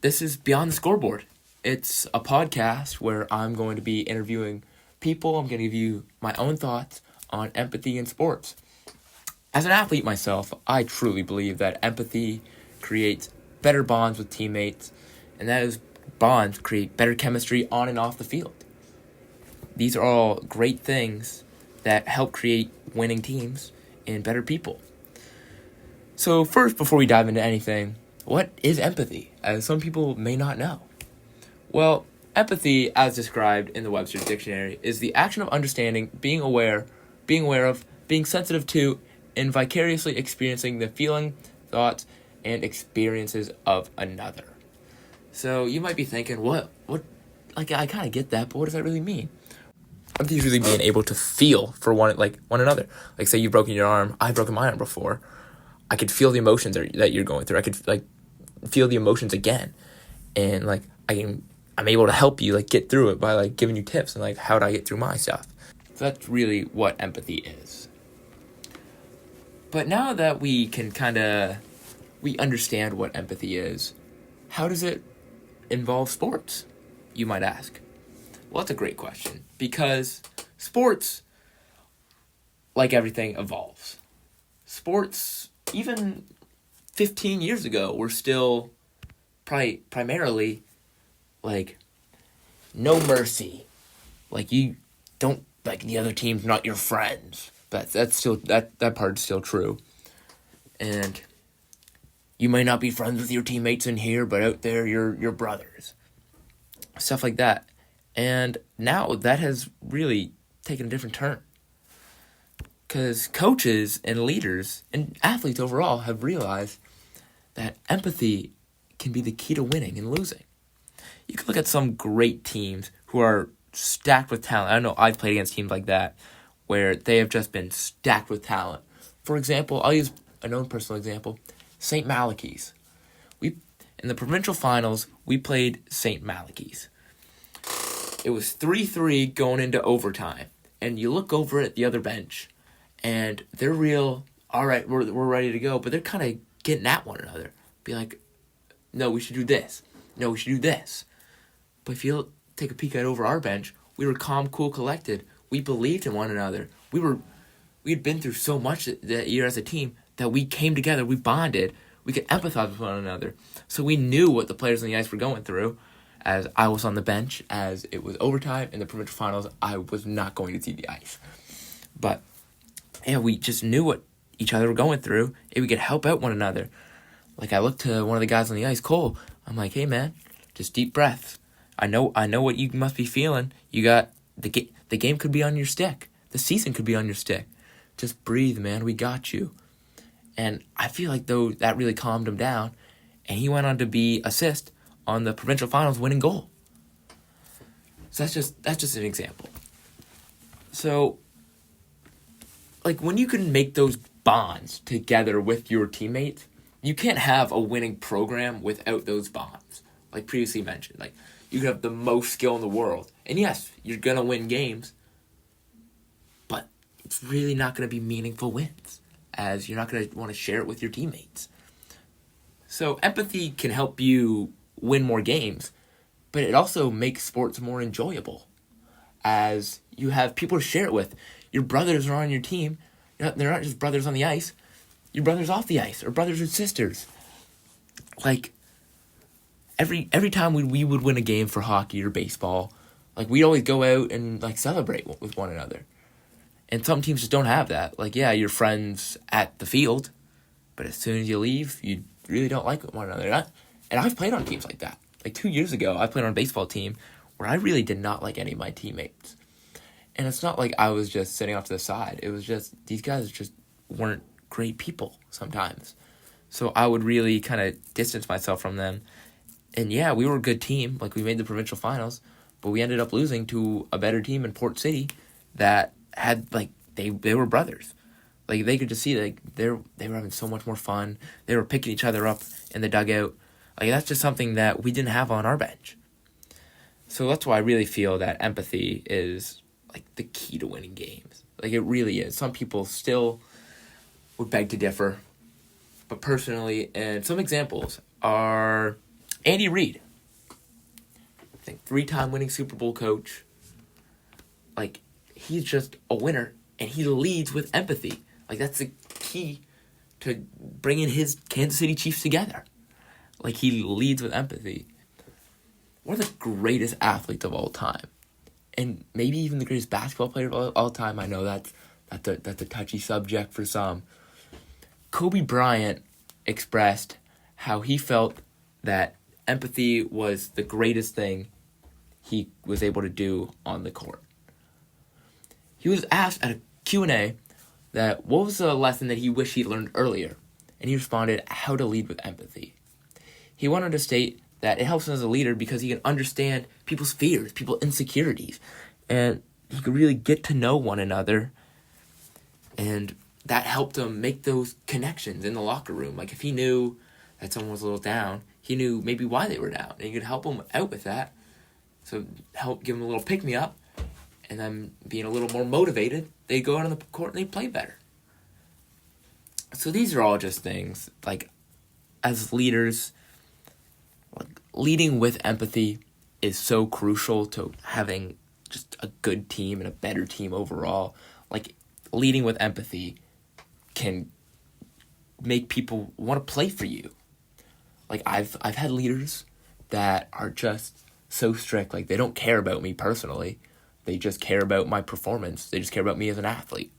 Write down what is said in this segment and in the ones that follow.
this is Beyond the Scoreboard. It's a podcast where I'm going to be interviewing people. I'm going to give you my own thoughts on empathy in sports. As an athlete myself, I truly believe that empathy creates better bonds with teammates, and those bonds create better chemistry on and off the field. These are all great things that help create winning teams and better people. So first, before we dive into anything, what is empathy? As some people may not know. Well, empathy, as described in the Webster's Dictionary, is the action of understanding, being aware of, being sensitive to, and vicariously experiencing the feeling, thoughts, and experiences of another. So you might be thinking, what? Like, I kind of get that, but what does that really mean? Empathy is really being able to feel for one another. Like, say you've broken your arm, I've broken my arm before. I could feel the emotions that you're going through. I could feel the emotions again, and I'm able to help you get through it by giving you tips and how do I get through my stuff. So that's really what empathy is. But now that we can we understand what empathy is, how does it involve sports, you might ask? Well, that's a great question, because sports, like everything, evolves. Sports, even 15 years ago, were still primarily no mercy. You don't the other team's not your friends. But that's still that part's still true. And you may not be friends with your teammates in here, but out there you're brothers. Stuff like that. And now that has really taken a different turn. Because coaches and leaders and athletes overall have realized that empathy can be the key to winning and losing. You can look at some great teams who are stacked with talent. I know I've played against teams like that where they have just been stacked with talent. For example, I'll use a known personal example, St. Malachy's. In the provincial finals, we played St. Malachy's. It was 3-3 going into overtime. And you look over at the other bench, and they're real, all right, we're ready to go, but they're kind of getting at one another. Be like, no, we should do this. No, we should do this. But if you take a peek at over our bench, we were calm, cool, collected. We believed in one another. We had been through so much that year as a team that we came together, we bonded, we could empathize with one another. So we knew what the players on the ice were going through. As I was on the bench, as it was overtime in the provincial finals, I was not going to see the ice. But yeah, we just knew what each other were going through, and we could help out one another. I looked to one of the guys on the ice, Cole. I'm like, hey man, just deep breaths. I know what you must be feeling. You got the game could be on your stick. The season could be on your stick. Just breathe, man. We got you. And I feel though that really calmed him down, and he went on to be assist on the provincial finals winning goal. So that's just an example. So when you can make those bonds together with your teammates, you can't have a winning program without those bonds. Like previously mentioned, you can have the most skill in the world, and yes, you're gonna win games, but it's really not gonna be meaningful wins, as you're not gonna want to share it with your teammates. So empathy can help you win more games, but it also makes sports more enjoyable, as you have people to share it with. Your brothers are on your team. They're not just brothers on the ice. Your brothers off the ice, or brothers and sisters. Every time we would win a game for hockey or baseball, we'd always go out and celebrate with one another. And some teams just don't have that. Yeah, you're friends at the field, but as soon as you leave, you really don't like one another. And I've played on teams like that. 2 years ago, I played on a baseball team where I really did not like any of my teammates. And it's not I was just sitting off to the side. It was just, these guys just weren't great people sometimes. So I would really kind of distance myself from them. And yeah, we were a good team. We made the provincial finals, but we ended up losing to a better team in Port City that had, they were brothers. They could just see, they were having so much more fun. They were picking each other up in the dugout. That's just something that we didn't have on our bench. So that's why I really feel that empathy is, the key to winning games. It really is. Some people still would beg to differ. But personally, and some examples are Andy Reid, I think 3-time winning Super Bowl coach. Like, he's just a winner, and he leads with empathy. Like, that's the key to bringing his Kansas City Chiefs together. Like, he leads with empathy. One of the greatest athletes of all time. And maybe even the greatest basketball player of all time. I know that's a touchy subject for some. Kobe Bryant expressed how he felt that empathy was the greatest thing he was able to do on the court. He was asked at a Q&A that what was the lesson that he wished he learned earlier, and he responded, how to lead with empathy. He wanted to state that it helps him as a leader because he can understand people's fears, people's insecurities, and he could really get to know one another, and that helped him make those connections in the locker room. Like, if he knew that someone was a little down, he knew maybe why they were down, and he could help them out with that. So help give them a little pick-me-up, and then being a little more motivated, they go out on the court and they play better. So these are all just things, like, as leaders, like, leading with empathy is so crucial to having just a good team and a better team overall. Like, leading with empathy can make people want to play for you. Like, I've had leaders that are just so strict. Like, they don't care about me personally. They just care about my performance. They just care about me as an athlete.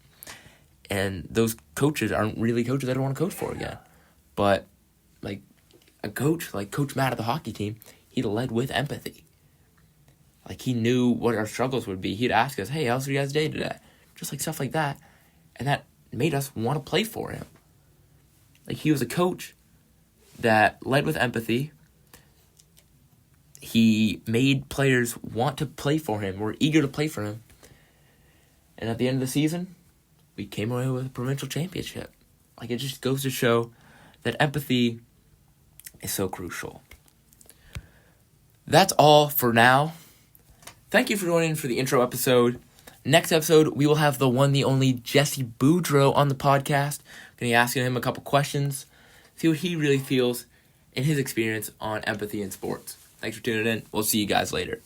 And those coaches aren't really coaches I don't want to coach for again. But, like, a coach, like Coach Matt of the hockey team, he led with empathy. Like, he knew what our struggles would be. He'd ask us, hey, how's your guys' day today? Just like stuff like that. And that made us want to play for him. Like, he was a coach that led with empathy. He made players want to play for him, were eager to play for him. And at the end of the season, we came away with a provincial championship. Like, it just goes to show that empathy is so crucial. That's all for now. Thank you for joining for the intro episode. Next episode, we will have the one, the only Jesse Boudreau on the podcast. I'm going to be asking him a couple questions, see what he really feels in his experience on empathy in sports. Thanks for tuning in. We'll see you guys later.